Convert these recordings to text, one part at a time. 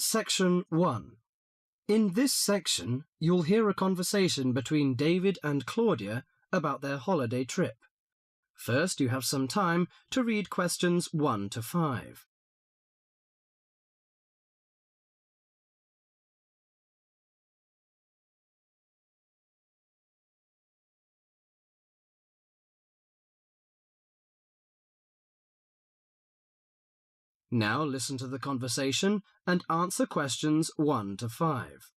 Section 1. In this section, you'll hear a conversation between David and Claudia about their holiday trip. First, you have some time to read questions 1 to 5. Now listen to the conversation and answer questions 1 to 5.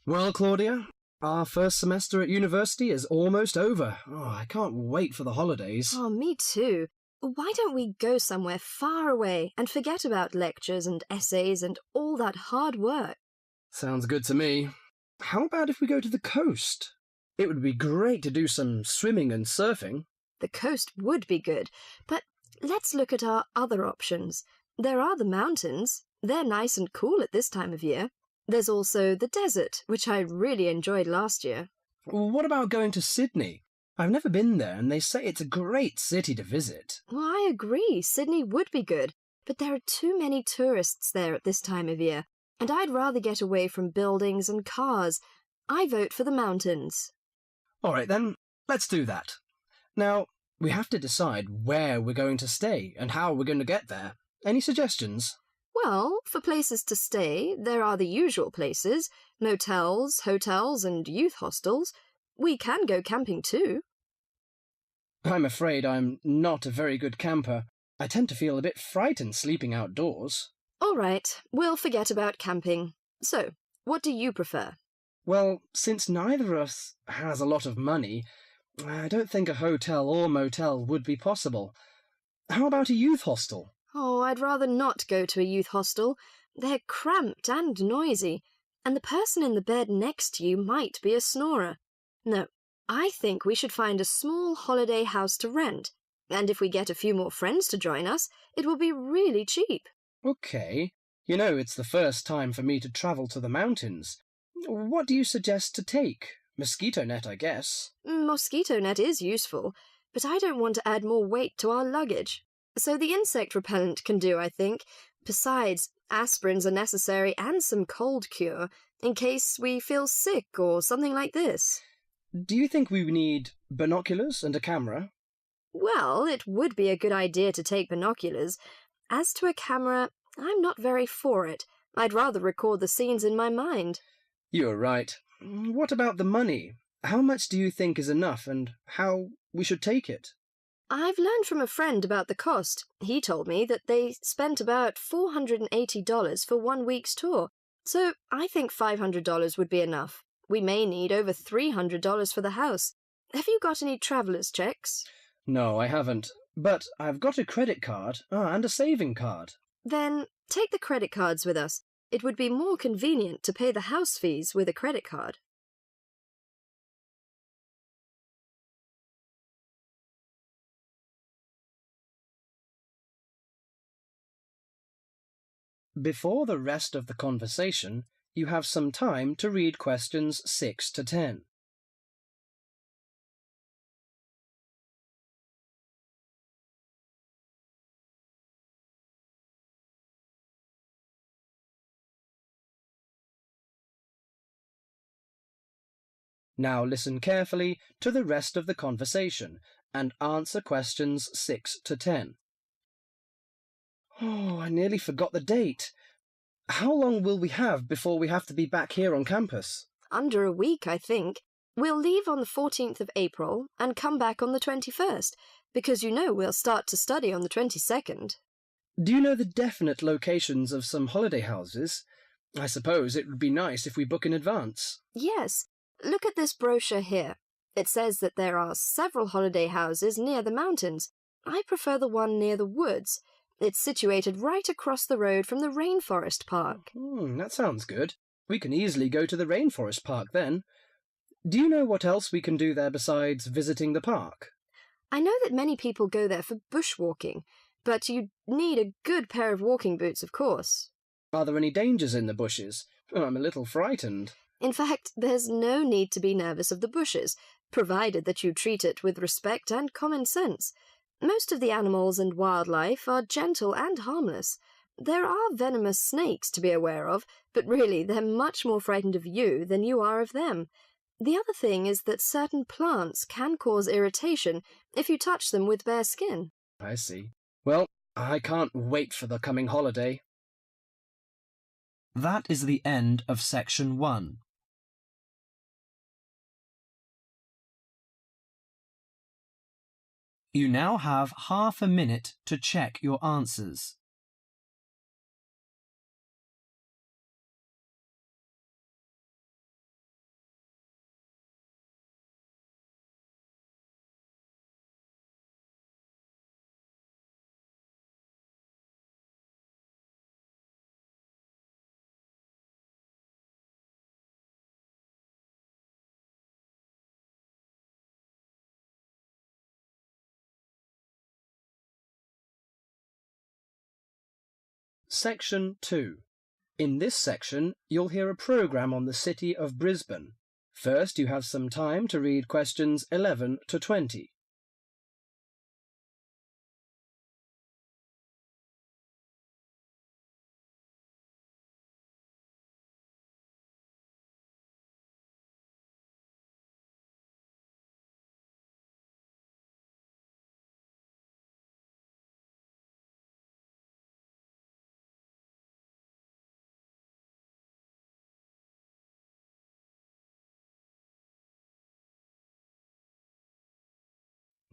Well, Claudia, our first semester at university is almost over. I can't wait for the holidays. Oh, me too. Why don't we go somewhere far away and forget about lectures and essays and all that hard work? Sounds good to me. How about if we go to the coast? It would be great to do some swimming and surfing. The coast would be good, but let's look at our other options. There are the mountains. They're nice and cool at this time of year. There's also the desert, which I really enjoyed last year. What about going to Sydney? I've never been there, and they say it's a great city to visit. Well, I agree. Sydney would be good, but there are too many tourists there at this time of year, and I'd rather get away from buildings and cars. I vote for the mountains. All right, then, let's do that. Now, we have to decide where we're going to stay and how we're going to get there. Any suggestions? Well, for places to stay, there are the usual places, motels, hotels, and youth hostels. We can go camping too. I'm afraid I'm not a very good camper. I tend to feel a bit frightened sleeping outdoors. All right, we'll forget about camping. So, what do you prefer? Well, since neither of us has a lot of money, I don't think a hotel or motel would be possible. How about a youth hostel? Oh, I'd rather not go to a youth hostel. They're cramped and noisy, and the person in the bed next to you might be a snorer. No, I think we should find a small holiday house to rent, and if we get a few more friends to join us, it will be really cheap. Okay. You know, it's the first time for me to travel to the mountains. What do you suggest to take? Mosquito net, I guess. Mosquito net is useful, but I don't want to add more weight to our luggage. So the insect repellent can do, I think. Besides, aspirins are necessary and some cold cure, in case we feel sick or something like this. Do you think we need binoculars and a camera? Well, it would be a good idea to take binoculars. As to a camera, I'm not very for it. I'd rather record the scenes in my mind. You're right. What about the money? How much do you think is enough, and how we should take it? I've learned from a friend about the cost. He told me that they spent about $480 for 1 week's tour, so I think $500 would be enough. We may need over $300 for the house. Have you got any traveller's checks? No, I haven't, but I've got a credit card and a saving card. Then take the credit cards with us. It would be more convenient to pay the house fees with a credit card. Before the rest of the conversation, you have some time to read questions 6 to 10. Now listen carefully to the rest of the conversation and answer questions 6 to 10. Oh, I nearly forgot the date. How long will we have before we have to be back here on campus? Under a week, I think. We'll leave on the 14th of April and come back on the 21st, because you know we'll start to study on the 22nd. Do you know the definite locations of some holiday houses? I suppose it would be nice if we book in advance. Yes. Look at this brochure here. It says that there are several holiday houses near the mountains. I prefer the one near the woods. It's situated right across the road from the rainforest park. That sounds good. We can easily go to the rainforest park then. Do you know what else we can do there besides visiting the park? I know that many people go there for bushwalking, but you need a good pair of walking boots, of course. Are there any dangers in the bushes? I'm a little frightened. In fact, there's no need to be nervous of the bushes, provided that you treat it with respect and common sense. Most of the animals and wildlife are gentle and harmless. There are venomous snakes to be aware of, but really they're much more frightened of you than you are of them. The other thing is that certain plants can cause irritation if you touch them with bare skin. I see. Well, I can't wait for the coming holiday. That is the end of section 1. You now have half a minute to check your answers. Section 2. In this section, you'll hear a programme on the city of Brisbane. First, you have some time to read questions 11 to 20.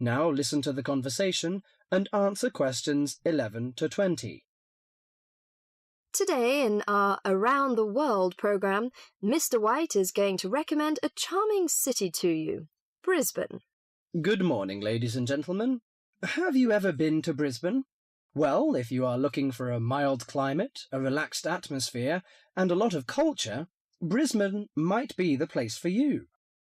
Now listen to the conversation and answer questions 11 to 20. Today in our Around the World programme, Mr. White is going to recommend a charming city to you, Brisbane. Good morning, ladies and gentlemen. Have you ever been to Brisbane? Well, if you are looking for a mild climate, a relaxed atmosphere, and a lot of culture, Brisbane might be the place for you.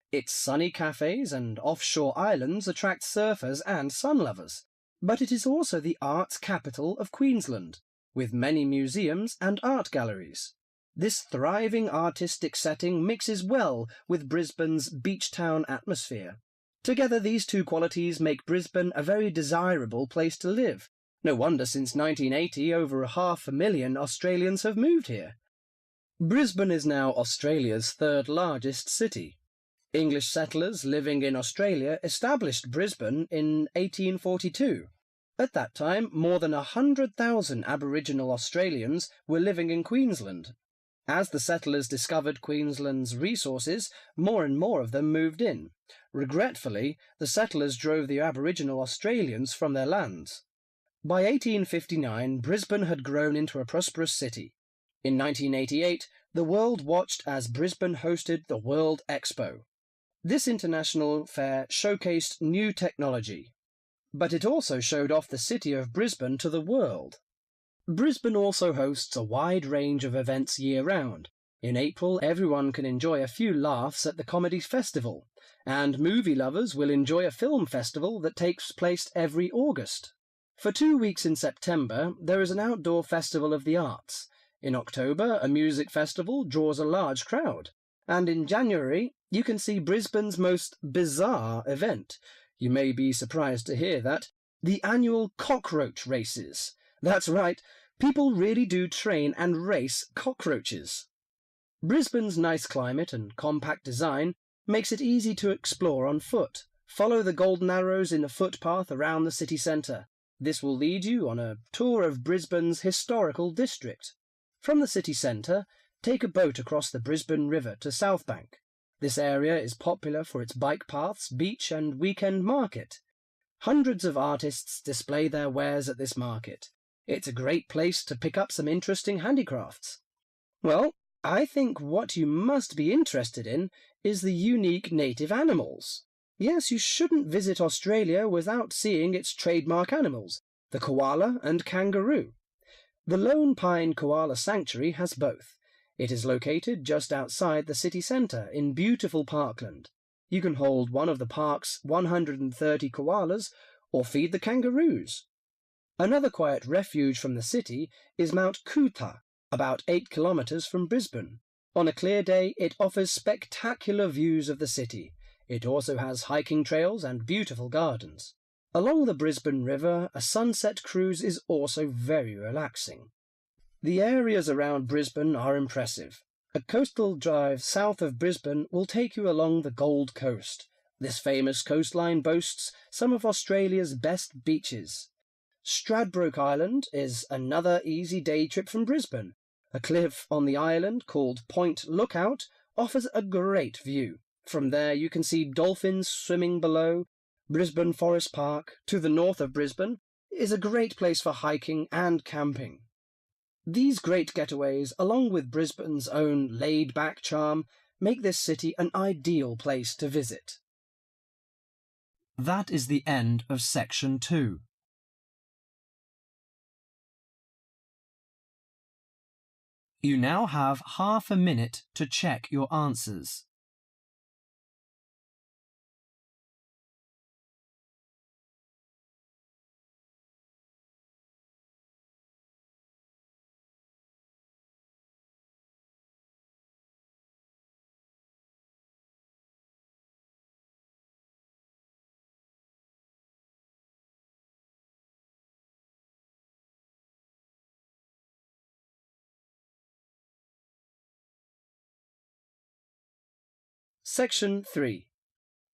Its sunny cafes and offshore islands attract surfers and sun lovers, but it is also the arts capital of Queensland, with many museums and art galleries. This thriving artistic setting mixes well with Brisbane's beach town atmosphere. Together, these two qualities make Brisbane a very desirable place to live. No wonder since 1980 over 500,000 Australians have moved here. Brisbane is now Australia's third largest city. English settlers living in Australia established Brisbane in 1842. At that time, more than 100,000 Aboriginal Australians were living in Queensland. As the settlers discovered Queensland's resources, more and more of them moved in. Regretfully, the settlers drove the Aboriginal Australians from their lands. By 1859, Brisbane had grown into a prosperous city. In 1988, the world watched as Brisbane hosted the World Expo. This international fair showcased new technology, but it also showed off the city of Brisbane to the world. Brisbane also hosts a wide range of events year-round. In April, everyone can enjoy a few laughs at the Comedy Festival, and movie lovers will enjoy a film festival that takes place every August. For 2 weeks in September, there is an outdoor festival of the arts. In October, a music festival draws a large crowd. And in January, you can see Brisbane's most bizarre event. You may be surprised to hear that. The annual cockroach races. That's right, people really do train and race cockroaches. Brisbane's nice climate and compact design makes it easy to explore on foot. Follow the golden arrows in the footpath around the city centre. This will lead you on a tour of Brisbane's historical district. From the city centre, take a boat across the Brisbane River to South Bank. This area is popular for its bike paths, beach and weekend market. Hundreds of artists display their wares at this market. It's a great place to pick up some interesting handicrafts. Well, I think what you must be interested in is the unique native animals. Yes, you shouldn't visit Australia without seeing its trademark animals, the koala and kangaroo. The Lone Pine Koala Sanctuary has both. It is located just outside the city centre in beautiful parkland. You can hold one of the park's 130 koalas or feed the kangaroos. Another quiet refuge from the city is Mount Coot-tha, about 8 kilometres from Brisbane. On a clear day, it offers spectacular views of the city. It also has hiking trails and beautiful gardens. Along the Brisbane River, a sunset cruise is also very relaxing. The areas around Brisbane are impressive. A coastal drive south of Brisbane will take you along the Gold Coast. This famous coastline boasts some of Australia's best beaches. Stradbroke Island is another easy day trip from Brisbane. A cliff on the island called Point Lookout offers a great view. From there you can see dolphins swimming below. Brisbane Forest Park, to the north of Brisbane, is a great place for hiking and camping. These great getaways, along with Brisbane's own laid-back charm, make this city an ideal place to visit. That is the end of section 2. You now have half a minute to check your answers. Section 3.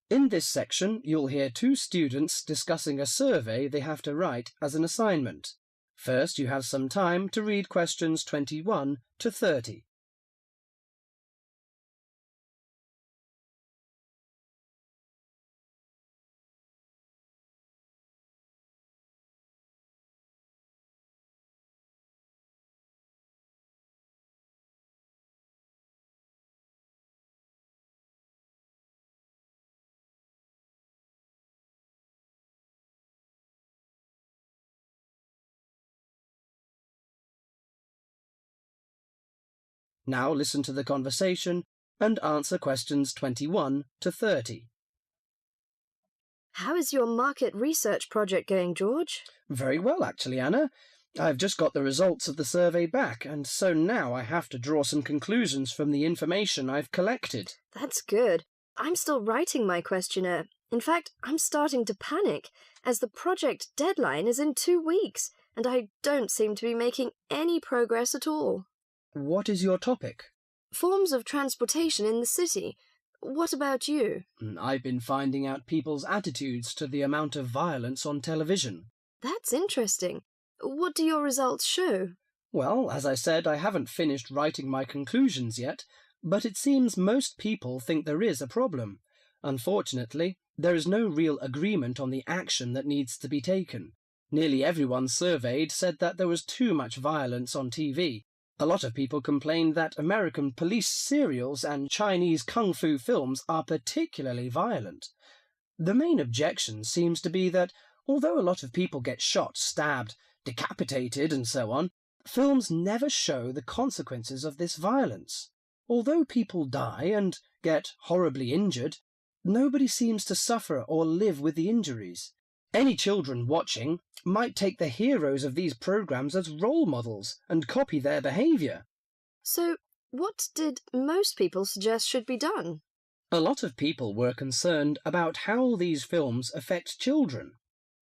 In this section, you'll hear two students discussing a survey they have to write as an assignment. First, you have some time to read questions 21 to 30. Now listen to the conversation and answer questions 21 to 30. How is your market research project going, George? Very well, actually, Anna. I've just got the results of the survey back, and so now I have to draw some conclusions from the information I've collected. That's good. I'm still writing my questionnaire. In fact, I'm starting to panic, as the project deadline is in 2 weeks, and I don't seem to be making any progress at all. What is your topic? Forms of transportation in the city. What about you? I've been finding out people's attitudes to the amount of violence on television. That's interesting. What do your results show? Well, as I said, I haven't finished writing my conclusions yet, but it seems most people think there is a problem. Unfortunately, there is no real agreement on the action that needs to be taken. Nearly everyone surveyed said that there was too much violence on TV. A lot of people complained that American police serials and Chinese kung fu films are particularly violent. The main objection seems to be that although a lot of people get shot, stabbed, decapitated and so on, films never show the consequences of this violence. Although people die and get horribly injured, nobody seems to suffer or live with the injuries. Any children watching might take the heroes of these programs as role models and copy their behaviour. So, what did most people suggest should be done? A lot of people were concerned about how these films affect children.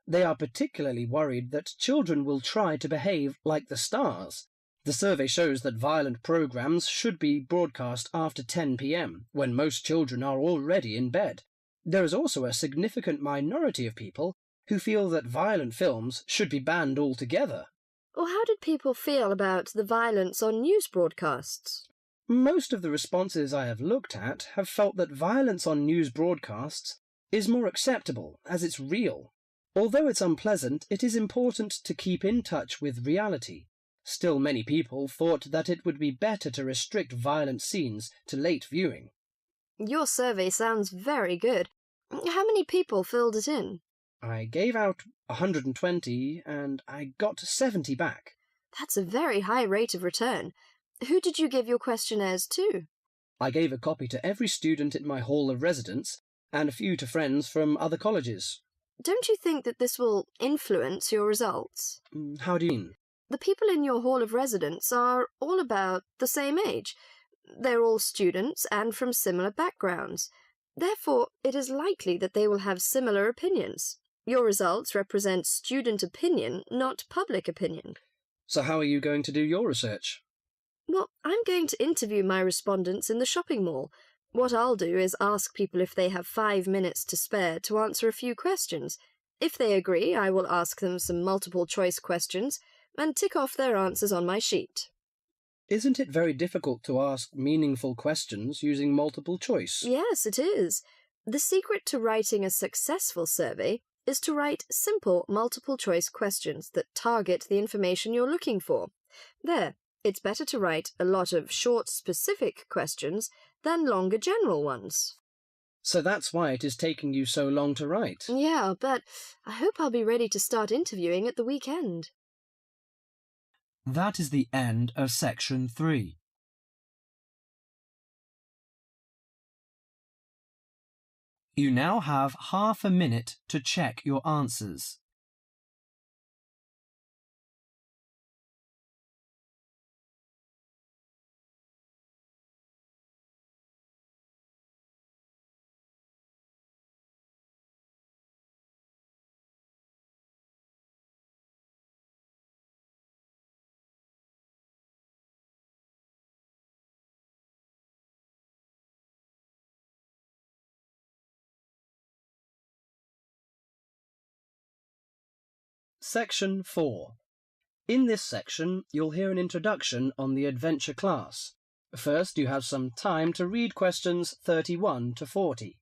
They are particularly worried that children will try to behave like the stars. The survey shows that violent programs should be broadcast after 10 p.m, when most children are already in bed. There is also a significant minority of people who feel that violent films should be banned altogether. Or how did people feel about the violence on news broadcasts? Most of the responses I have looked at have felt that violence on news broadcasts is more acceptable, as it's real. Although it's unpleasant, it is important to keep in touch with reality. Still, many people thought that it would be better to restrict violent scenes to late viewing. Your survey sounds very good. How many people filled it in? I gave out 120 and I got 70 back. That's a very high rate of return. Who did you give your questionnaires to? I gave a copy to every student in my hall of residence and a few to friends from other colleges. Don't you think that this will influence your results? How do you mean? The people in your hall of residence are all about the same age. They're all students and from similar backgrounds. Therefore, it is likely that they will have similar opinions. Your results represent student opinion, not public opinion. So how are you going to do your research? Well, I'm going to interview my respondents in the shopping mall. What I'll do is ask people if they have 5 minutes to spare to answer a few questions. If they agree, I will ask them some multiple-choice questions and tick off their answers on my sheet. Isn't it very difficult to ask meaningful questions using multiple choice? Yes, it is. The secret to writing a successful survey is to write simple multiple-choice questions that target the information you're looking for. There, it's better to write a lot of short, specific questions than longer general ones. So that's why it is taking you so long to write. Yeah, but I hope I'll be ready to start interviewing at the weekend. That is the end of section 3. You now have half a minute to check your answers. Section 4. In this section, you'll hear an introduction on the adventure class. First, you have some time to read questions 31 to 40.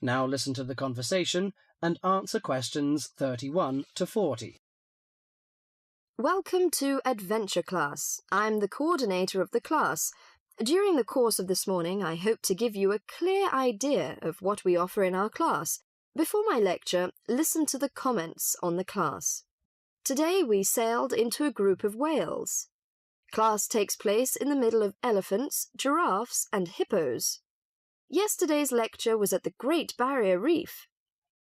Now listen to the conversation and answer questions 31 to 40. Welcome to Adventure Class. I'm the coordinator of the class. During the course of this morning, I hope to give you a clear idea of what we offer in our class. Before my lecture, listen to the comments on the class. Today we sailed into a group of whales. Class takes place in the middle of elephants, giraffes, and hippos. Yesterday's lecture was at the Great Barrier Reef.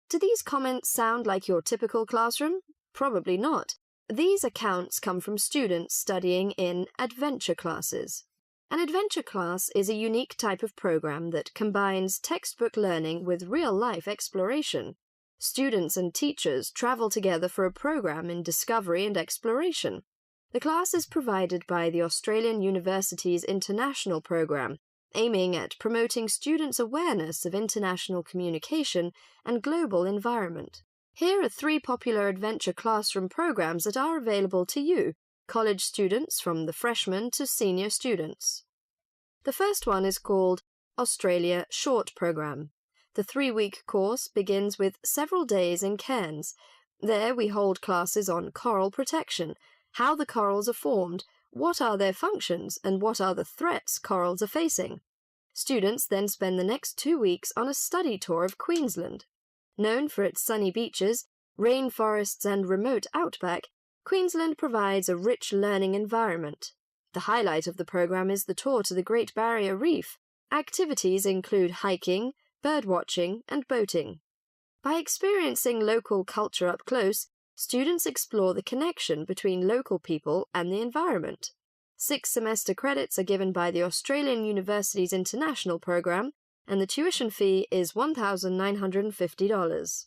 Do these comments sound like your typical classroom? Probably not. These accounts come from students studying in adventure classes. An adventure class is a unique type of program that combines textbook learning with real-life exploration. Students and teachers travel together for a program in discovery and exploration. The class is provided by the Australian University's International Program, aiming at promoting students' awareness of international communication and global environment. Here are 3 popular adventure classroom programs that are available to you, college students from the freshman to senior students. The first one is called Australia Short Program. The 3-week course begins with several days in Cairns. There we hold classes on coral protection, how the corals are formed, what are their functions, and what are the threats corals are facing. Students then spend the next 2 weeks on a study tour of Queensland. Known for its sunny beaches, rainforests and remote outback, Queensland provides a rich learning environment. The highlight of the program is the tour to the Great Barrier Reef. Activities include hiking, birdwatching, and boating. By experiencing local culture up close, students explore the connection between local people and the environment. 6 semester credits are given by the Australian University's International Program, and the tuition fee is $1,950.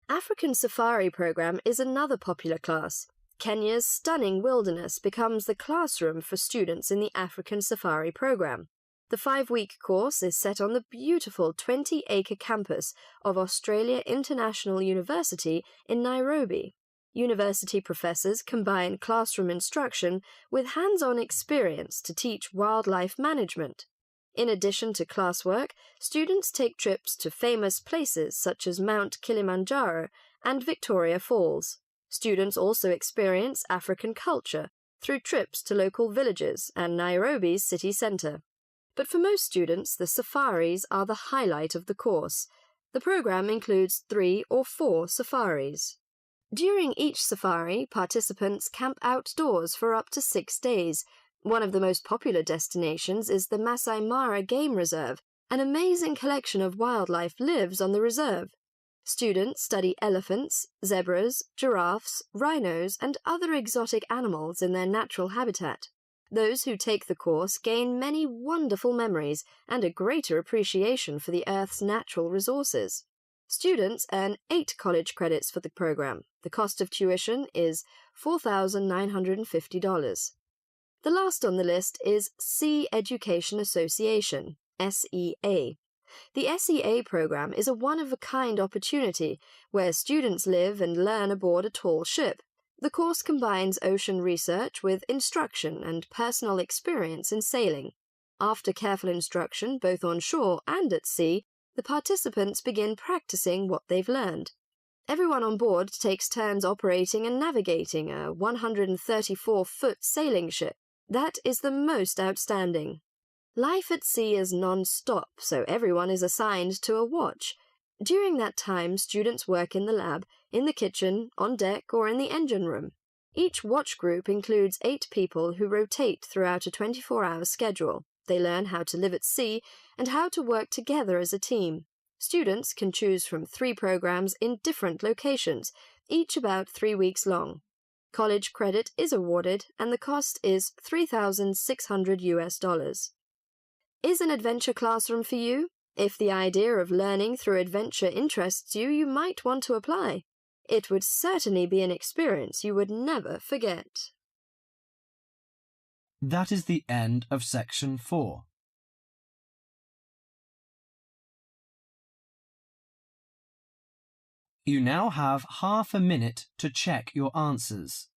African Safari Program is another popular class. Kenya's stunning wilderness becomes the classroom for students in the African Safari Program. The 5-week course is set on the beautiful 20-acre campus of Australia International University in Nairobi. University professors combine classroom instruction with hands-on experience to teach wildlife management. In addition to classwork, students take trips to famous places such as Mount Kilimanjaro and Victoria Falls. Students also experience African culture through trips to local villages and Nairobi's city centre. But for most students, the safaris are the highlight of the course. The program includes 3 or 4 safaris. During each safari, participants camp outdoors for up to 6 days. One of the most popular destinations is the Masai Mara Game Reserve. An amazing collection of wildlife lives on the reserve. Students study elephants, zebras, giraffes, rhinos, and other exotic animals in their natural habitat. Those who take the course gain many wonderful memories and a greater appreciation for the Earth's natural resources. Students earn 8 college credits for the program. The cost of tuition is $4,950. The last on the list is Sea Education Association, SEA. The SEA program is a one-of-a-kind opportunity where students live and learn aboard a tall ship. The course combines ocean research with instruction and personal experience in sailing. After careful instruction, both on shore and at sea, the participants begin practicing what they've learned. Everyone on board takes turns operating and navigating a 134-foot sailing ship. That is the most outstanding. Life at sea is non-stop, so everyone is assigned to a watch. During that time, students work in the lab, in the kitchen, on deck, or in the engine room. Each watch group includes 8 people who rotate throughout a 24-hour schedule. They learn how to live at sea and how to work together as a team. Students can choose from 3 programs in different locations, each about 3 weeks long. College credit is awarded, and the cost is $3,600. Is an adventure classroom for you? If the idea of learning through adventure interests you, you might want to apply. It would certainly be an experience you would never forget. That is the end of section 4. You now have half a minute to check your answers.